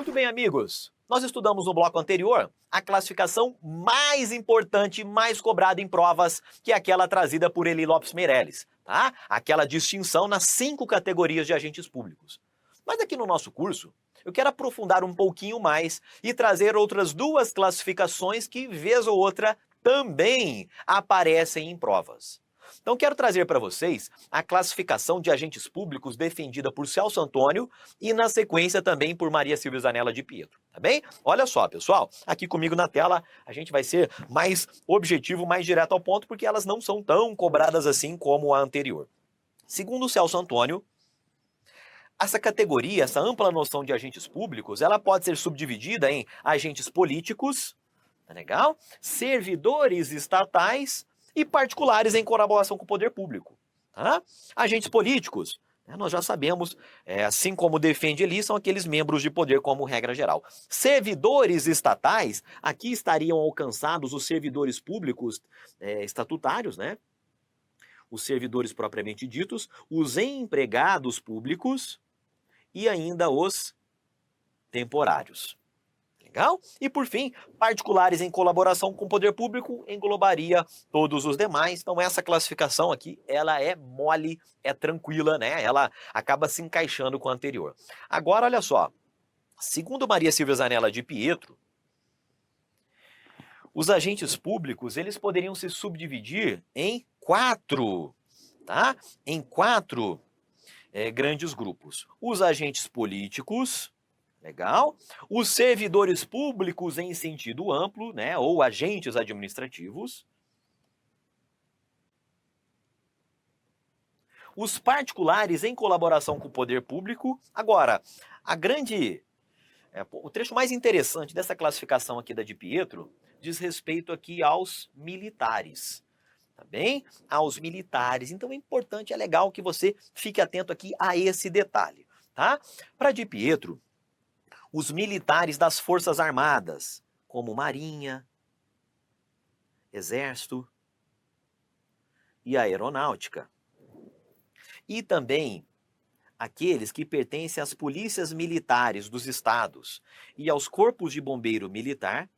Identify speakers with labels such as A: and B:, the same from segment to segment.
A: Muito bem, amigos. Nós estudamos no bloco anterior a classificação mais importante, mais cobrada em provas, que é aquela trazida por Eli Lopes Meireles, tá? Aquela distinção nas 5 categorias de agentes públicos. Mas aqui no nosso curso, eu quero aprofundar um pouquinho mais e trazer outras 2 classificações que, vez ou outra, também aparecem em provas. Então quero trazer para vocês a classificação de agentes públicos defendida por Celso Antônio e na sequência também por Maria Silvia Zanella de Pietro, tá bem? Olha só, pessoal, aqui comigo na tela a gente vai ser mais objetivo, mais direto ao ponto, porque elas não são tão cobradas assim como a anterior. Segundo Celso Antônio, essa categoria, essa ampla noção de agentes públicos, ela pode ser subdividida em agentes políticos, tá legal? Servidores estatais e particulares em colaboração com o poder público. Tá? Agentes políticos, nós já sabemos, assim como defende Eli, são aqueles membros de poder como regra geral. Servidores estatais, aqui estariam alcançados os servidores públicos estatutários, né? Os servidores propriamente ditos, os empregados públicos e ainda os temporários. Legal? E por fim, particulares em colaboração com o poder público englobaria todos os demais. Então essa classificação aqui, ela é mole, é tranquila, né? Ela acaba se encaixando com a anterior. Agora, olha só. Segundo Maria Silvia Zanella de Pietro, os agentes públicos, eles poderiam se subdividir em 4, tá? Em 4 grandes grupos. Os agentes políticos, legal? Os servidores públicos em sentido amplo, né, ou agentes administrativos. Os particulares em colaboração com o poder público. Agora, o trecho mais interessante dessa classificação aqui da de Pietro diz respeito aqui aos militares. Tá bem? Aos militares. Então é importante, é legal que você fique atento aqui a esse detalhe, tá? Para de Pietro, os militares das Forças Armadas, como Marinha, Exército e Aeronáutica. E também aqueles que pertencem às polícias militares dos estados e aos corpos de bombeiro militar,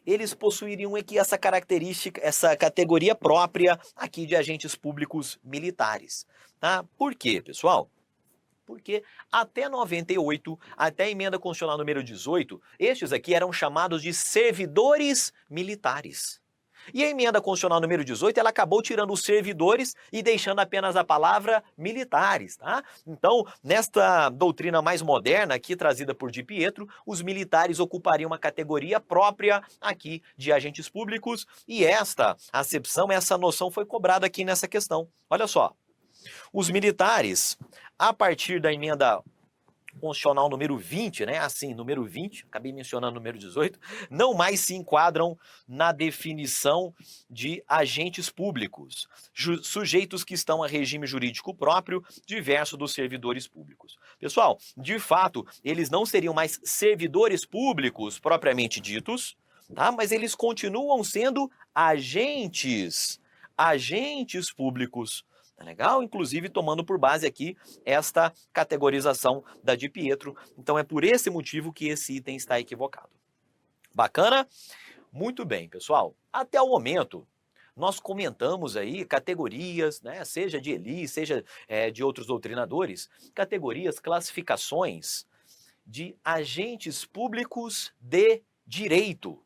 A: eles possuiriam aqui essa característica, essa categoria própria aqui de agentes públicos militares. Tá? Por quê, pessoal? Porque até 98, até a emenda constitucional número 18, estes aqui eram chamados de servidores militares. E a emenda constitucional número 18, ela acabou tirando os servidores e deixando apenas a palavra militares, tá? Então, nesta doutrina mais moderna aqui trazida por de Pietro, os militares ocupariam uma categoria própria aqui de agentes públicos e esta acepção, essa noção foi cobrada aqui nessa questão. Olha só. Os militares, a partir da emenda constitucional número 20, né? Assim, número 20, acabei mencionando o número 18, não mais se enquadram na definição de agentes públicos, sujeitos que estão a regime jurídico próprio, diverso dos servidores públicos. Pessoal, de fato, eles não seriam mais servidores públicos propriamente ditos, tá? Mas eles continuam sendo agentes públicos. Tá legal? Inclusive tomando por base aqui esta categorização da de Pietro. Então é por esse motivo que esse item está equivocado. Bacana? Muito bem, pessoal. Até o momento, nós comentamos aí categorias, né, seja de Eli, seja de outros doutrinadores, categorias, classificações de agentes públicos de direito.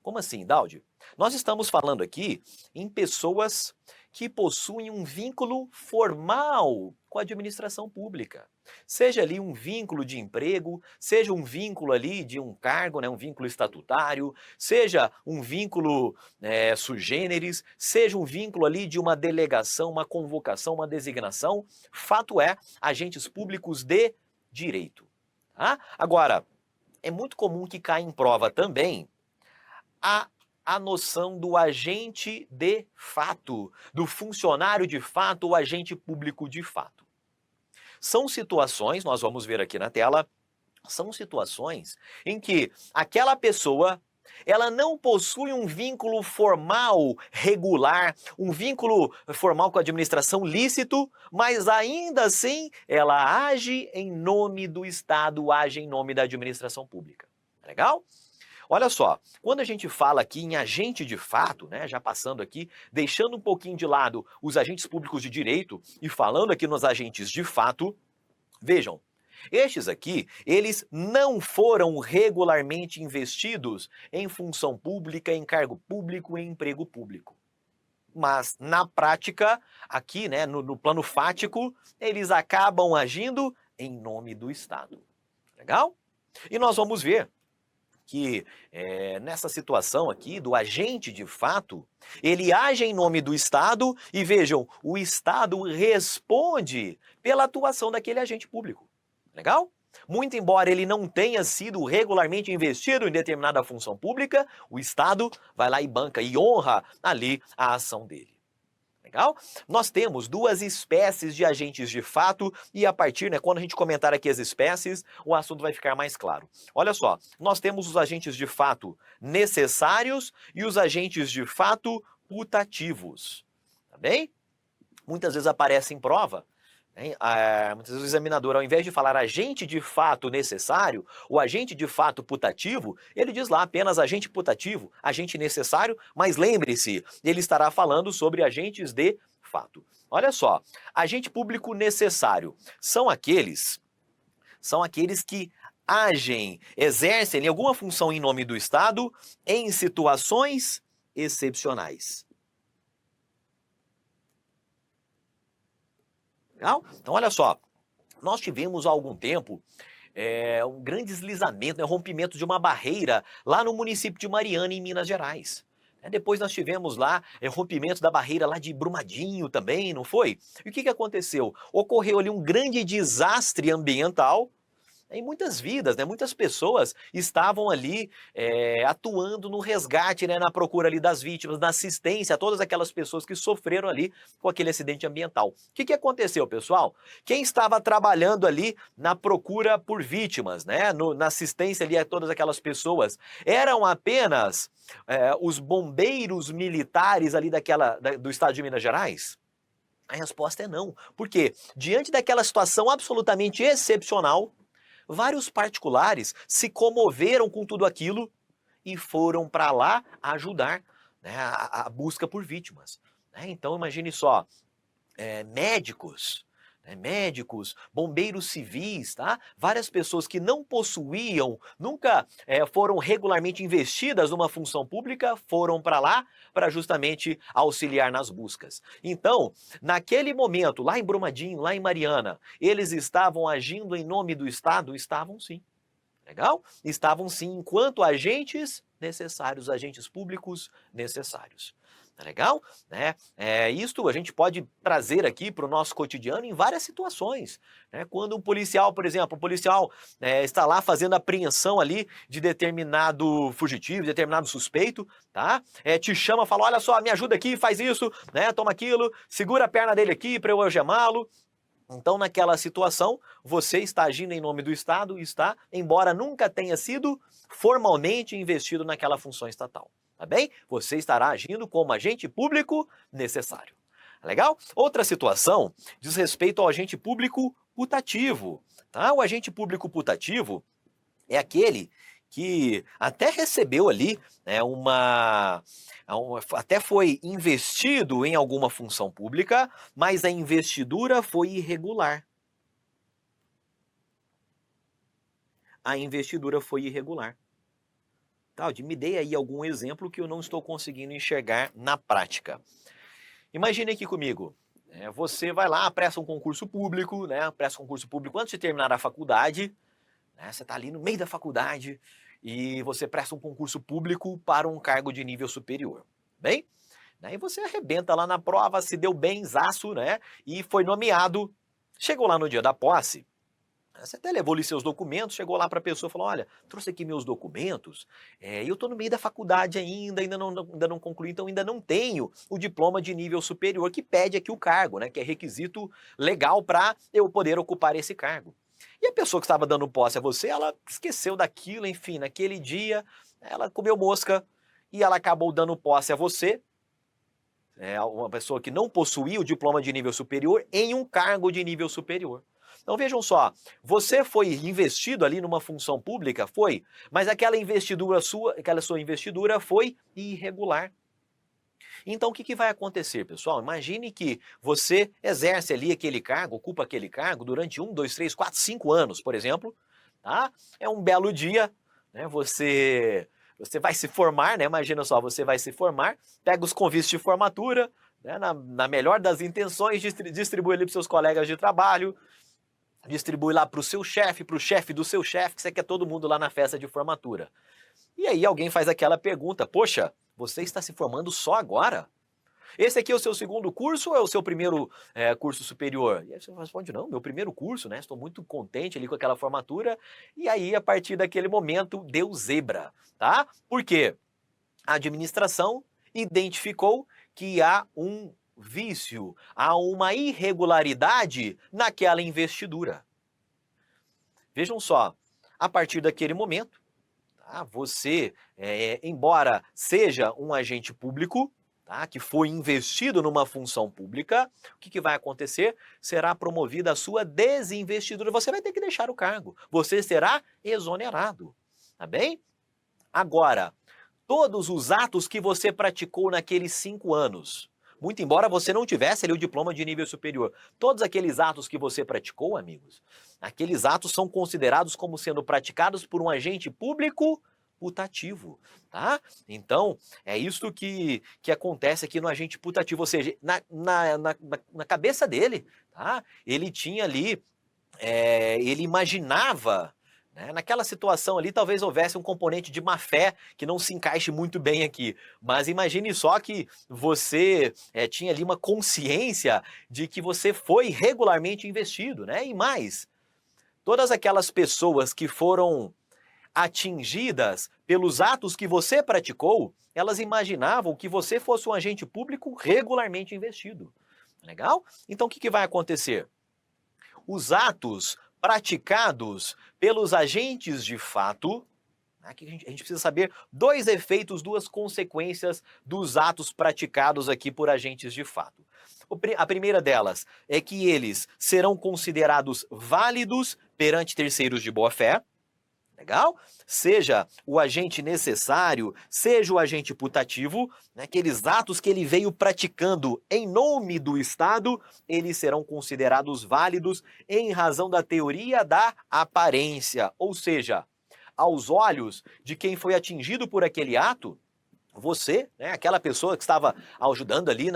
A: Como assim, Daldi? Nós estamos falando aqui em pessoas que possuem um vínculo formal com a administração pública. Seja ali um vínculo de emprego, seja um vínculo ali de um cargo, né, um vínculo estatutário, seja um vínculo sui generis, seja um vínculo ali de uma delegação, uma convocação, uma designação. Fato é, agentes públicos de direito. Tá? Agora, é muito comum que caia em prova também a noção do agente de fato, do funcionário de fato, o agente público de fato. São situações, nós vamos ver aqui na tela, são situações em que aquela pessoa ela não possui um vínculo formal regular, um vínculo formal com a administração lícito, mas ainda assim ela age em nome do Estado, age em nome da administração pública. Legal? Olha só, quando a gente fala aqui em agente de fato, né, já passando aqui, deixando um pouquinho de lado os agentes públicos de direito e falando aqui nos agentes de fato, vejam, estes aqui, eles não foram regularmente investidos em função pública, em cargo público, em emprego público. Mas, na prática, aqui, né, no plano fático, eles acabam agindo em nome do Estado. Legal? E nós vamos ver que nessa situação aqui do agente de fato, ele age em nome do Estado e vejam, o Estado responde pela atuação daquele agente público. Legal? Muito embora ele não tenha sido regularmente investido em determinada função pública, o Estado vai lá e banca e honra ali a ação dele. Legal? Nós temos duas espécies de agentes de fato e a partir, né, quando a gente comentar aqui as espécies, o assunto vai ficar mais claro. Olha só, nós temos os agentes de fato necessários e os agentes de fato putativos. Tá bem? Muitas vezes aparece em prova, né, muitas vezes o examinador, ao invés de falar agente de fato necessário, o agente de fato putativo, ele diz lá apenas agente putativo, agente necessário, mas lembre-se, ele estará falando sobre agentes de fato. Olha só, agente público necessário são aqueles que agem, exercem alguma função em nome do Estado em situações excepcionais. Legal? Então, olha só, nós tivemos há algum tempo um grande deslizamento, né, rompimento de uma barreira lá no município de Mariana, em Minas Gerais. Depois nós tivemos lá rompimento da barreira lá de Brumadinho também, não foi? E o que aconteceu? Ocorreu ali um grande desastre ambiental em muitas vidas, né? Muitas pessoas estavam ali atuando no resgate, né? Na procura ali das vítimas, na assistência a todas aquelas pessoas que sofreram ali com aquele acidente ambiental. O que aconteceu, pessoal? Quem estava trabalhando ali na procura por vítimas, né? Na assistência ali a todas aquelas pessoas, eram apenas os bombeiros militares ali do estado de Minas Gerais? A resposta é não. Por quê? Diante daquela situação absolutamente excepcional, vários particulares se comoveram com tudo aquilo e foram para lá ajudar, né, a busca por vítimas. Né? Então imagine só, médicos, bombeiros civis, tá? Várias pessoas que não possuíam, nunca foram regularmente investidas numa função pública, foram para lá para justamente auxiliar nas buscas. Então, naquele momento, lá em Brumadinho, lá em Mariana, eles estavam agindo em nome do Estado? Estavam sim. Legal? Estavam sim, enquanto agentes necessários, agentes públicos necessários. Tá legal? Né? Isto a gente pode trazer aqui para o nosso cotidiano em várias situações. Né? Quando um policial, por exemplo, está lá fazendo apreensão ali de determinado fugitivo, determinado suspeito, tá? Te chama, fala, olha só, me ajuda aqui, faz isso, né? Toma aquilo, segura a perna dele aqui para eu algemá-lo. Então, naquela situação, você está agindo em nome do Estado, embora nunca tenha sido formalmente investido naquela função estatal. Tá bem? Você estará agindo como agente público necessário. Legal? Outra situação diz respeito ao agente público putativo. Tá? O agente público putativo é aquele que até recebeu ali até foi investido em alguma função pública, mas a investidura foi irregular. A investidura foi irregular. Taldi, me dê aí algum exemplo que eu não estou conseguindo enxergar na prática. Imagine aqui comigo, você vai lá, presta um concurso público, né? Presta um concurso público antes de terminar a faculdade, né? Você está ali no meio da faculdade e você presta um concurso público para um cargo de nível superior, bem? Daí você arrebenta lá na prova, se deu benzaço, né? E foi nomeado, chegou lá no dia da posse, você até levou ali seus documentos, chegou lá para a pessoa e falou, olha, trouxe aqui meus documentos, eu estou no meio da faculdade ainda não concluí, então ainda não tenho o diploma de nível superior que pede aqui o cargo, né, que é requisito legal para eu poder ocupar esse cargo. E a pessoa que estava dando posse a você, ela esqueceu daquilo, enfim, naquele dia, Ela comeu mosca e ela acabou dando posse a você, uma pessoa que não possuía o diploma de nível superior, em um cargo de nível superior. Então vejam só, você foi investido ali numa função pública, foi, mas aquela sua investidura foi irregular. Então o que vai acontecer, pessoal? Imagine que você exerce ali aquele cargo, ocupa aquele cargo durante 1, 2, 3, 4, 5 anos, por exemplo, tá? É um belo dia, né? Você vai se formar, né? Imagina só, você vai se formar, pega os convites de formatura, né? Na melhor das intenções, distribui ali para seus colegas de trabalho, distribui lá para o seu chefe, para o chefe do seu chefe, que você quer todo mundo lá na festa de formatura. E aí alguém faz aquela pergunta, poxa, você está se formando só agora? Esse aqui é o seu segundo curso ou é o seu primeiro curso superior? E aí você responde, não, meu primeiro curso, né? Estou muito contente ali com aquela formatura. E aí, a partir daquele momento, deu zebra, tá? Por quê? A administração identificou que há um vício, há uma irregularidade naquela investidura. Vejam só, a partir daquele momento, tá, você, embora seja um agente público, tá, que foi investido numa função pública, o que vai acontecer? Será promovida a sua desinvestidura. Você vai ter que deixar o cargo. Você será exonerado. Tá bem? Agora, todos os atos que você praticou naqueles 5 anos, muito embora você não tivesse ali o diploma de nível superior, todos aqueles atos que você praticou, amigos, aqueles atos são considerados como sendo praticados por um agente público putativo, tá? Então, é isso que acontece aqui no agente putativo, ou seja, na cabeça dele, tá? Ele tinha ali, ele imaginava, né, naquela situação ali, talvez houvesse um componente de má fé que não se encaixe muito bem aqui. Mas imagine só que você tinha ali uma consciência de que você foi regularmente investido, né? E mais, todas aquelas pessoas que foram atingidas pelos atos que você praticou, elas imaginavam que você fosse um agente público regularmente investido. Legal? Então o que vai acontecer? Os atos praticados pelos agentes de fato, aqui a gente precisa saber 2 efeitos, 2 consequências dos atos praticados aqui por agentes de fato. A primeira delas é que eles serão considerados válidos perante terceiros de boa-fé. Legal? Seja o agente necessário, seja o agente putativo, né, aqueles atos que ele veio praticando em nome do Estado, eles serão considerados válidos em razão da teoria da aparência. Ou seja, aos olhos de quem foi atingido por aquele ato, você, né, aquela pessoa que estava ajudando ali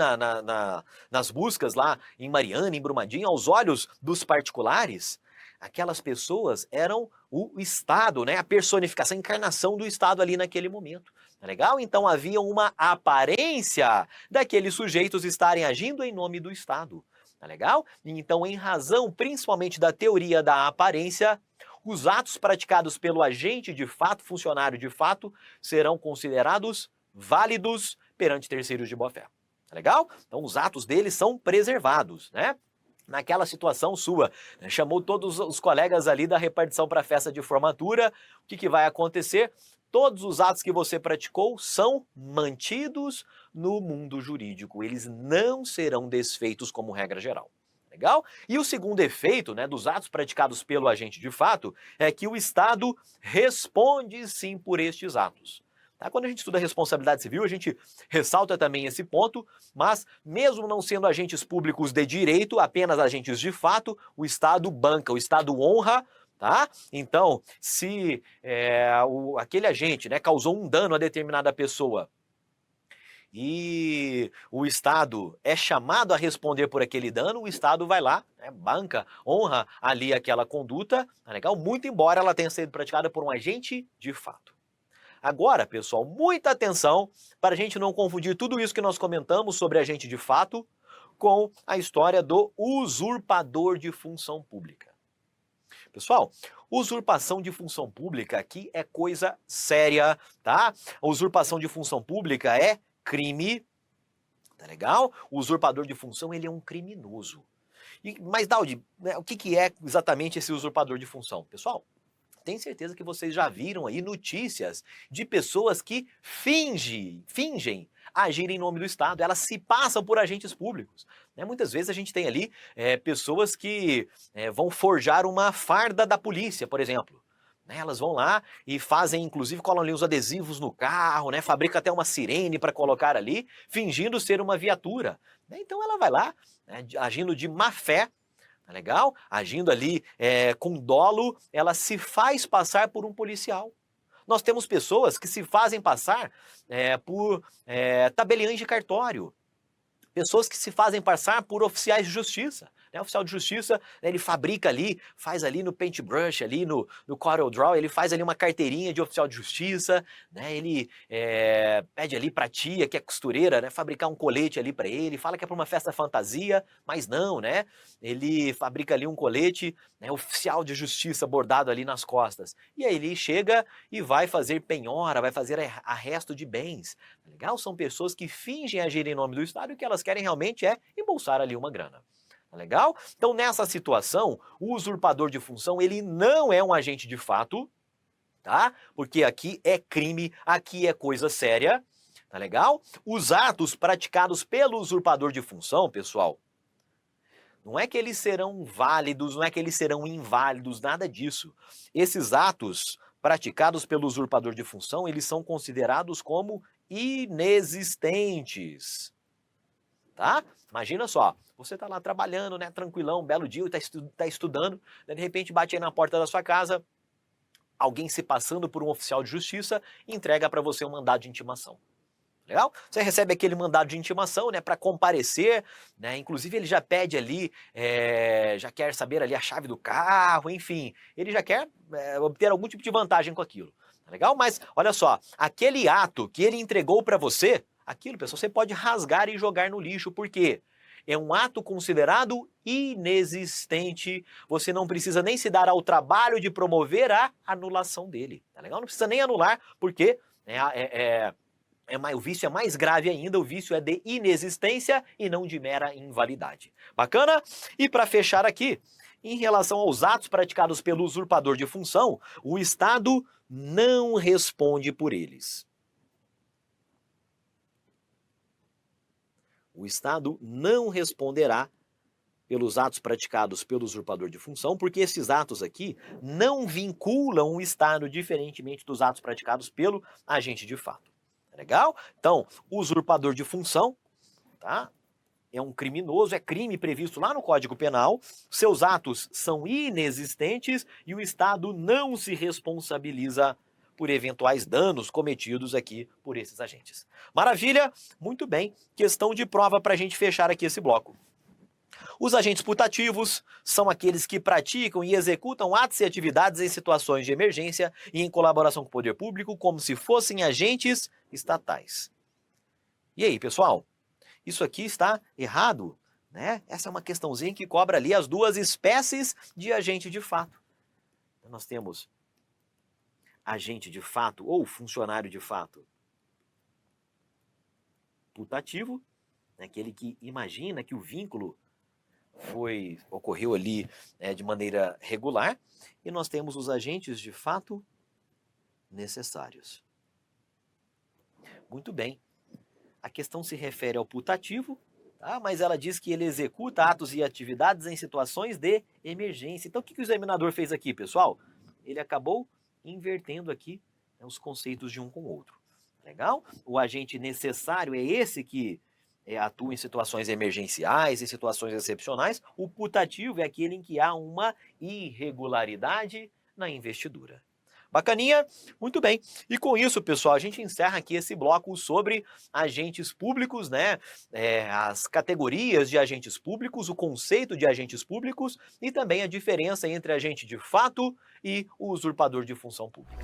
A: nas buscas lá em Mariana, em Brumadinho, aos olhos dos particulares, aquelas pessoas eram o Estado, né? A personificação, a encarnação do Estado ali naquele momento. Tá legal? Então havia uma aparência daqueles sujeitos estarem agindo em nome do Estado. Tá legal? Então, em razão principalmente da teoria da aparência, os atos praticados pelo agente de fato, funcionário de fato, serão considerados válidos perante terceiros de boa-fé. Tá legal? Então, os atos deles são preservados, né? Naquela situação sua, né, chamou todos os colegas ali da repartição para a festa de formatura, o que vai acontecer? Todos os atos que você praticou são mantidos no mundo jurídico, eles não serão desfeitos como regra geral. Legal? E o segundo efeito, né, dos atos praticados pelo agente de fato é que o Estado responde sim por estes atos. Tá? Quando a gente estuda responsabilidade civil, a gente ressalta também esse ponto, mas mesmo não sendo agentes públicos de direito, apenas agentes de fato, o Estado banca, o Estado honra, tá? Então, se aquele agente, né, causou um dano a determinada pessoa e o Estado é chamado a responder por aquele dano, o Estado vai lá, né, banca, honra ali aquela conduta, tá legal? Muito embora ela tenha sido praticada por um agente de fato. Agora, pessoal, muita atenção para a gente não confundir tudo isso que nós comentamos sobre agente de fato com a história do usurpador de função pública. Pessoal, usurpação de função pública aqui é coisa séria, tá? A usurpação de função pública é crime, tá legal? O usurpador de função, ele é um criminoso. Mas, Daudi, né, o que é exatamente esse usurpador de função? Pessoal, tenho certeza que vocês já viram aí notícias de pessoas que fingem agir em nome do Estado, elas se passam por agentes públicos. Né? Muitas vezes a gente tem ali pessoas que vão forjar uma farda da polícia, por exemplo. Né? Elas vão lá e fazem, inclusive, colam ali os adesivos no carro, né? Fabrica até uma sirene para colocar ali, fingindo ser uma viatura. Né? Então ela vai lá, né, agindo de má fé, tá legal? Agindo ali com dolo, ela se faz passar por um policial. Nós temos pessoas que se fazem passar por tabeliães de cartório, pessoas que se fazem passar por oficiais de justiça. Né? O oficial de justiça, né, ele fabrica ali, faz ali no paintbrush, ali no Corel Draw, ele faz ali uma carteirinha de oficial de justiça, né? Ele pede ali pra tia, que é costureira, né, fabricar um colete ali para ele, fala que é para uma festa fantasia, mas não, né? Ele fabrica ali um colete, né, oficial de justiça bordado ali nas costas. E aí ele chega e vai fazer penhora, vai fazer arresto de bens. Legal? São pessoas que fingem agir em nome do Estado e o que elas querem realmente é embolsar ali uma grana. Tá legal? Então, nessa situação, o usurpador de função, ele não é um agente de fato, tá? Porque aqui é crime, aqui é coisa séria, tá legal? Os atos praticados pelo usurpador de função, pessoal, não é que eles serão válidos, não é que eles serão inválidos, nada disso. Esses atos praticados pelo usurpador de função, eles são considerados como inexistentes, tá? Imagina só, você tá lá trabalhando, né, tranquilão, um belo dia, tá estudando, né, de repente bate aí na porta da sua casa, alguém se passando por um oficial de justiça e entrega para você um mandado de intimação. Legal? Você recebe aquele mandado de intimação, né, para comparecer, né, inclusive ele já pede ali, já quer saber ali a chave do carro, enfim, ele já quer obter algum tipo de vantagem com aquilo. Tá legal? Mas, olha só, aquele ato que ele entregou para você, aquilo, pessoal, você pode rasgar e jogar no lixo, por quê? É um ato considerado inexistente, você não precisa nem se dar ao trabalho de promover a anulação dele, tá legal? Não precisa nem anular, porque o vício é mais grave ainda, o vício é de inexistência e não de mera invalidade. Bacana? E para fechar aqui, em relação aos atos praticados pelo usurpador de função, o Estado não responde por eles. O Estado não responderá pelos atos praticados pelo usurpador de função, porque esses atos aqui não vinculam o Estado, diferentemente dos atos praticados pelo agente de fato. Legal? Então, o usurpador de função, tá? É um criminoso, é crime previsto lá no Código Penal, seus atos são inexistentes e o Estado não se responsabiliza por eventuais danos cometidos aqui por esses agentes. Maravilha? Muito bem. Questão de prova para a gente fechar aqui esse bloco. Os agentes putativos são aqueles que praticam e executam atos e atividades em situações de emergência e em colaboração com o poder público como se fossem agentes estatais. E aí, pessoal? Isso aqui está errado, né? Essa é uma questãozinha que cobra ali as duas espécies de agente de fato. Então, nós temos agente de fato ou funcionário de fato putativo, né, aquele que imagina que o vínculo ocorreu ali de maneira regular, e nós temos os agentes de fato necessários. Muito bem. A questão se refere ao putativo, tá? Mas ela diz que ele executa atos e atividades em situações de emergência. Então o que o examinador fez aqui, pessoal? Ele acabou invertendo aqui os conceitos de um com o outro. Legal? O agente necessário é esse que atua em situações emergenciais, em situações excepcionais. O putativo é aquele em que há uma irregularidade na investidura. Bacaninha? Muito bem. E com isso, pessoal, a gente encerra aqui esse bloco sobre agentes públicos, né? As categorias de agentes públicos, o conceito de agentes públicos e também a diferença entre agente de fato e o usurpador de função pública.